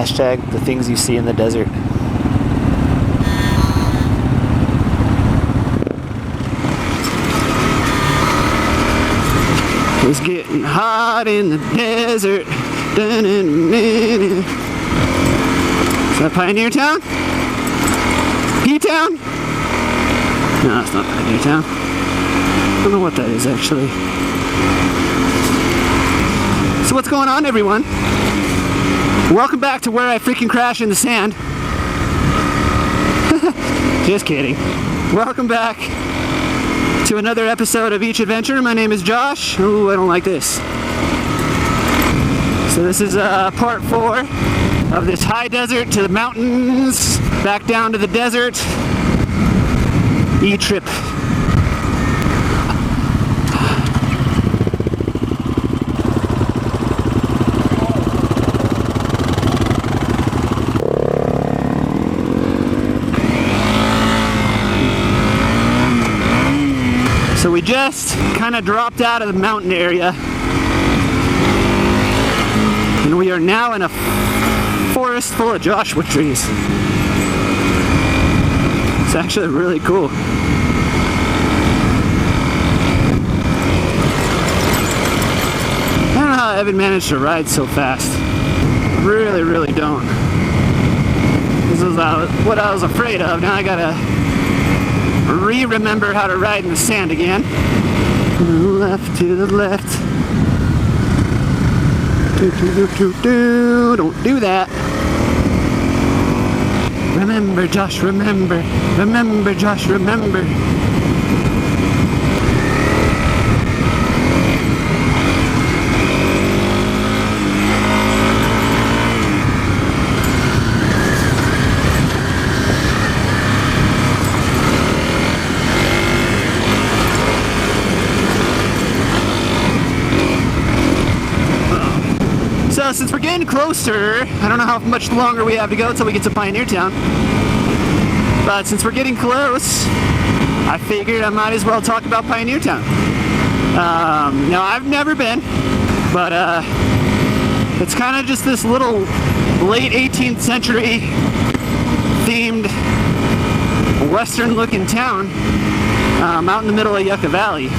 Hashtag the things you see in the desert. It's getting hot in the desert. Is that Pioneertown? P-Town? No, it's not Pioneertown. I don't know what that is actually. So what's going on, everyone? Welcome back to where I freaking crash in the sand. Just kidding. Welcome back to another episode of Each Adventure. My name is Josh. Ooh, I don't like this. So this is part 4 of this high desert to the mountains, back down to the desert E-trip. So we just kind of dropped out of the mountain area, and we are now in a forest full of Joshua trees. It's actually really cool. I don't know how Evan managed to ride so fast. Really, really don't. This is what I was afraid of. Now I gotta remember how to ride in the sand again. Left to the left. Don't do that. Remember, Josh, remember. Remember, Josh, remember. So since we're getting closer, I don't know how much longer we have to go until we get to Pioneertown, but since we're getting close, I figured I might as well talk about Pioneertown. Now I've never been, but it's kind of just this little late 18th century themed western looking town out in the middle of Yucca Valley.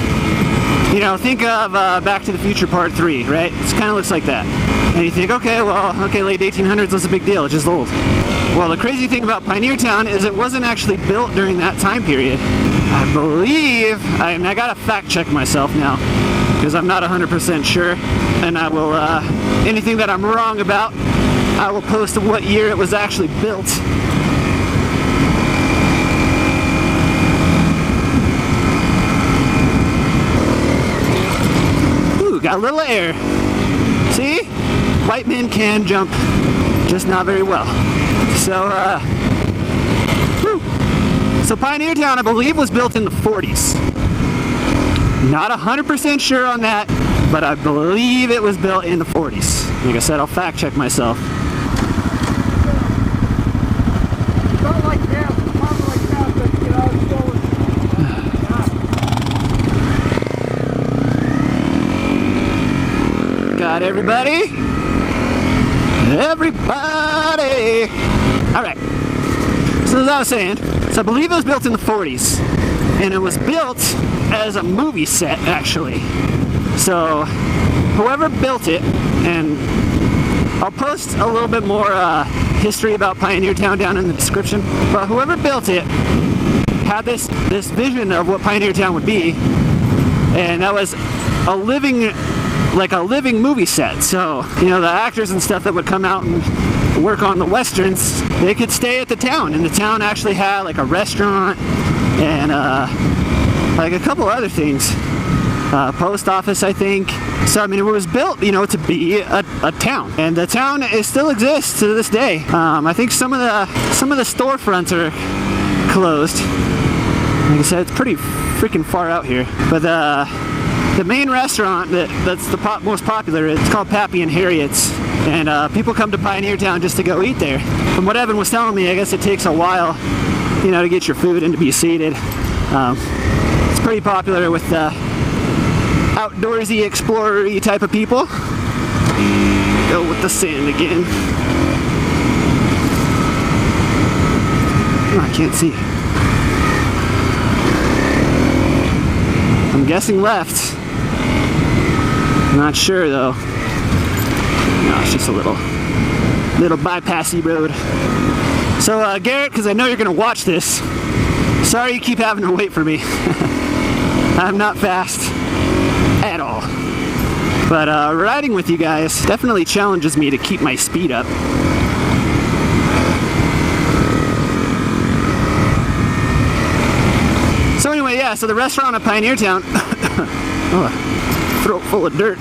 You know, think of Back to the Future Part 3, right? It kind of looks like that. And you think, okay, late 1800s, what's a big deal? It's just old. Well, the crazy thing about Pioneertown is it wasn't actually built during that time period. I believe, and I gotta fact check myself now, because I'm not 100% sure, and I will, anything that I'm wrong about, I will post what year it was actually built. Ooh, got a little air. See? White men can jump, just not very well. So, so Pioneertown, I believe, was built in the 40s. Not 100% sure on that, but I believe it was built in the 40s. Like I said, I'll fact check myself. Not like that, it's probably like that, but you know, it's going. Got everybody? Everybody! Alright, so as I was saying, so I believe it was built in the 40s, and it was built as a movie set, actually. So, whoever built it, and I'll post a little bit more history about Pioneertown down in the description, but whoever built it had this vision of what Pioneertown would be, and that was a living movie set. So, you know, the actors and stuff that would come out and work on the westerns, they could stay at the town, and the town actually had like a restaurant and like a couple other things, post office, I think. So I mean, it was built, you know, to be a town, and the town still exists to this day. I think some of the storefronts are closed. Like I said, it's pretty freaking far out here, but the main restaurant that's the most popular, it's called Pappy and Harriet's, and people come to Pioneertown just to go eat there. From what Evan was telling me, I guess it takes a while, you know, to get your food and to be seated. It's pretty popular with outdoorsy, explorer-y type of people. Go with the sand again. Oh, I can't see. I'm guessing left. Not sure though. No, it's just a little bypassy road. So Garrett, because I know you're gonna watch this, sorry you keep having to wait for me. I'm not fast at all. But riding with you guys definitely challenges me to keep my speed up. So anyway, yeah, so the restaurant at Pioneertown, oh, throat full of dirt,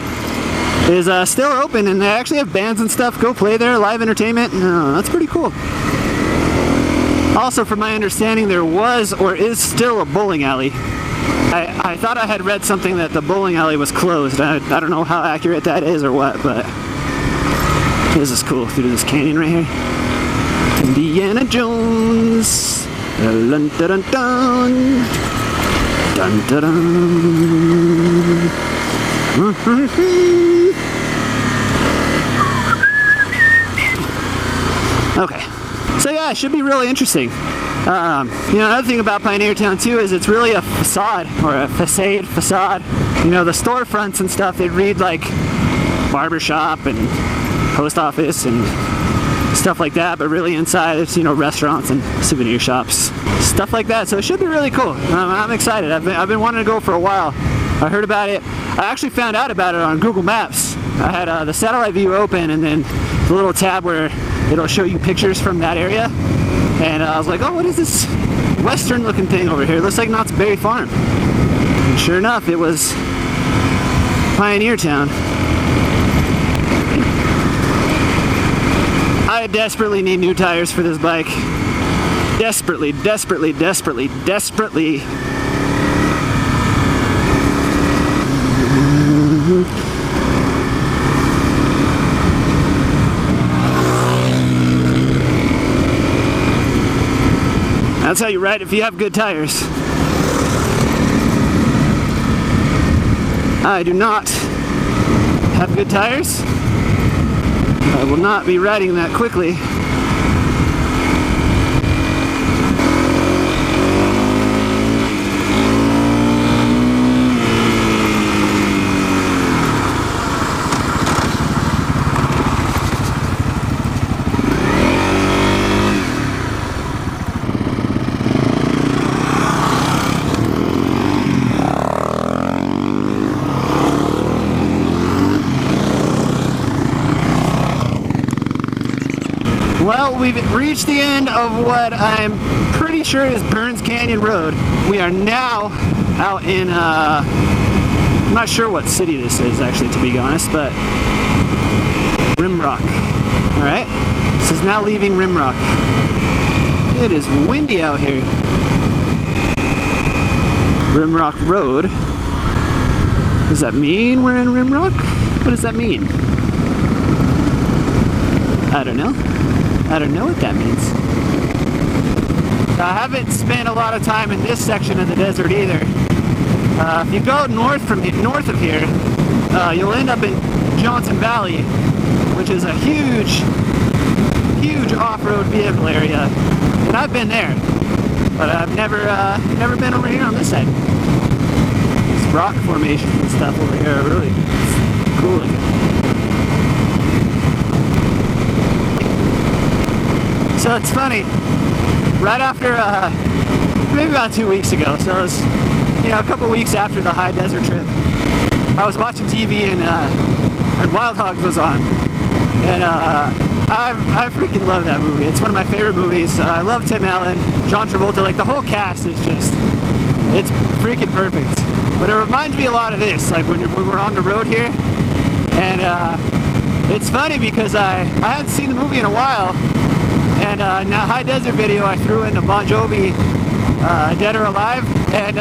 is still open, and they actually have bands and stuff. Go play there, live entertainment. That's pretty cool. Also, from my understanding, there was or is still a bowling alley. I thought I had read something that the bowling alley was closed. I don't know how accurate that is or what, but this is cool through this canyon right here. Indiana Jones. Dun dun dun dun. Dun dun dun. Okay, so yeah, it should be really interesting. You know, another thing about Pioneertown too is it's really a facade, or a facade. You know, the storefronts and stuff, they read like barbershop and post office and stuff like that, but really inside it's, you know, restaurants and souvenir shops, stuff like that. So it should be really cool. I'm excited. I've been wanting to go for a while. I heard about it. I actually found out about it on Google Maps. I had the satellite view open, and then the little tab where it'll show you pictures from that area. And I was like, oh, what is this western looking thing over here? It looks like Knott's Berry Farm. And sure enough, it was Pioneertown. I desperately need new tires for this bike. Desperately, desperately, desperately, desperately. That's how you ride if you have good tires. I do not have good tires. I will not be riding that quickly. Well, we've reached the end of what I'm pretty sure is Burns Canyon Road. We are now out in, I'm not sure what city this is actually, to be honest, but Rimrock. Alright, this is now leaving Rimrock. It is windy out here. Rimrock Road. Does that mean we're in Rimrock? What does that mean? I don't know. I don't know what that means. I haven't spent a lot of time in this section of the desert either. If you go north of here, you'll end up in Johnson Valley, which is a huge off-road vehicle area. And I've been there, but I've never been over here on this side. These rock formations and stuff over here are really cool looking. So it's funny, right after, maybe about 2 weeks ago, so it was, you know, a couple weeks after the high desert trip, I was watching TV and Wild Hogs was on, and I freaking love that movie. It's one of my favorite movies. I love Tim Allen, John Travolta, like the whole cast is just, it's freaking perfect. But it reminds me a lot of this, like when we're on the road here, and it's funny because I hadn't seen the movie in a while. And in that high desert video, I threw in the Bon Jovi Dead or Alive, and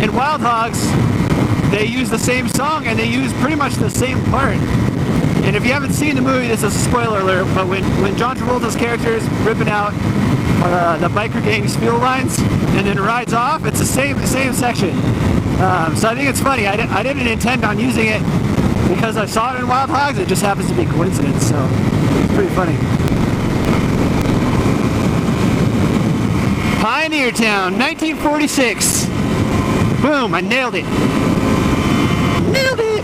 in Wild Hogs, they use the same song and they use pretty much the same part. And if you haven't seen the movie, this is a spoiler alert, but when John Travolta's character is ripping out the biker gang's fuel lines and then rides off, it's the same section. So I think it's funny. I didn't intend on using it because I saw it in Wild Hogs. It just happens to be a coincidence, so it's pretty funny. Pioneertown, 1946. Boom, I nailed it. Nailed it.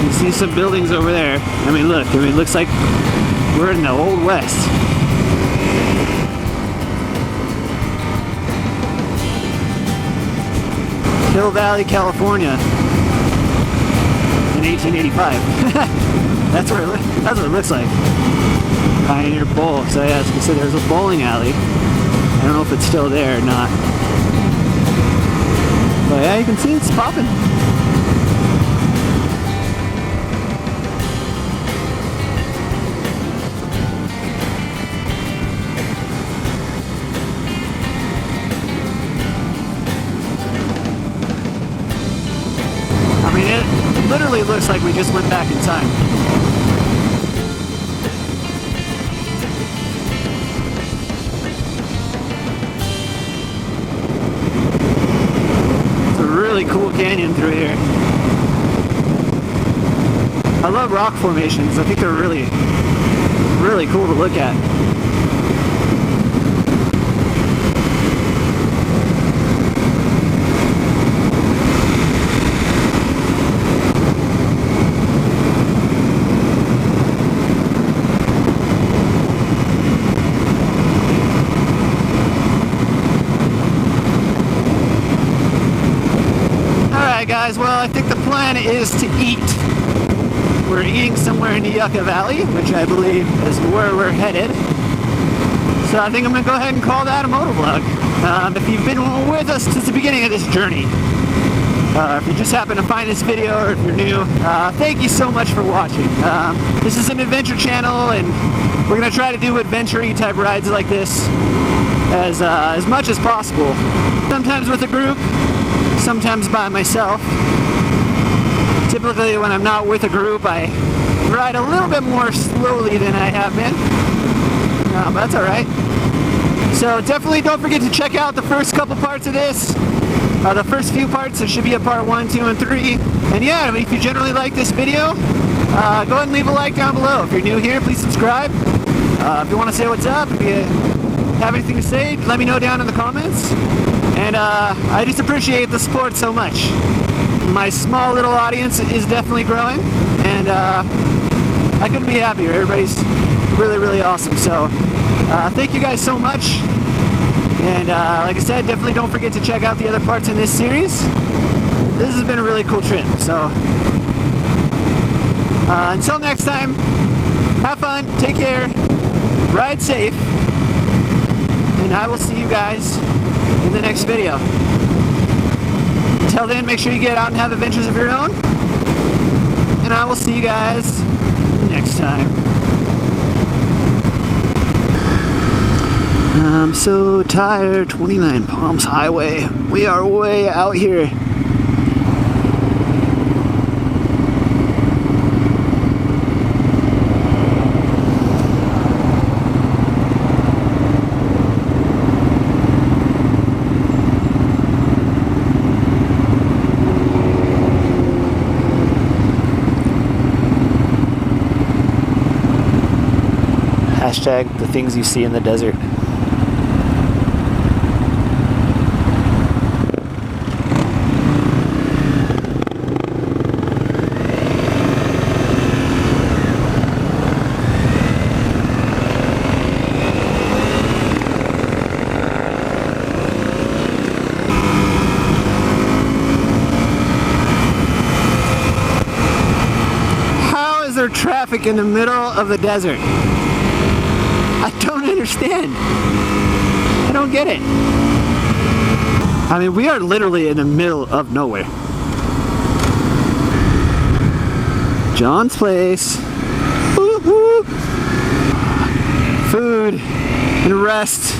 You see some buildings over there. I mean, look, it looks like we're in the Old West. Hill Valley, California, in 1885. That's what it looks like. Pioneer Bowl. So yeah, as I said, there's a bowling alley. I don't know if it's still there or not. But yeah, you can see it's popping. I mean, it literally looks like we just went back in time. It's a really cool canyon through here. I love rock formations. I think they're really, really cool to look at. Guys, well, I think the plan is to eat. We're eating somewhere in the Yucca Valley, which I believe is where we're headed. So I think I'm going to go ahead and call that a motovlog. If you've been with us since the beginning of this journey, if you just happen to find this video or if you're new, thank you so much for watching. This is an adventure channel, and we're going to try to do adventure-y type rides like this as much as possible. Sometimes with a group, sometimes by myself. Typically when I'm not with a group, I ride a little bit more slowly than I have been. But that's alright. So definitely don't forget to check out the first couple parts of this. The first few parts, there should be a part 1, 2, and 3. And yeah, I mean, if you generally like this video, go ahead and leave a like down below. If you're new here, please subscribe. If you want to say what's up, if you have anything to say, let me know down in the comments. And I just appreciate the support so much. My small little audience is definitely growing, and I couldn't be happier. Everybody's really, really awesome. So thank you guys so much. And like I said, definitely don't forget to check out the other parts in this series. This has been a really cool trip. So until next time, have fun, take care, ride safe, and I will see you guys in the next video. Until then, make sure you get out and have adventures of your own, and I will see you guys next time. I'm so tired. 29 Palms Highway. We are way out here. Hashtag the things you see in the desert. How is there traffic in the middle of the desert? I don't understand. I don't get it. I mean, we are literally in the middle of nowhere. John's place. Woo-hoo. Food and rest.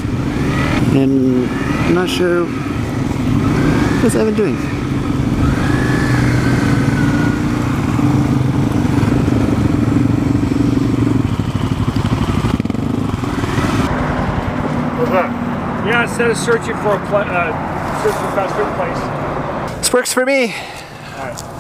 And I'm not sure what's Evan doing. What's up? Yeah, instead of searching for a fast food place. This works for me. All right.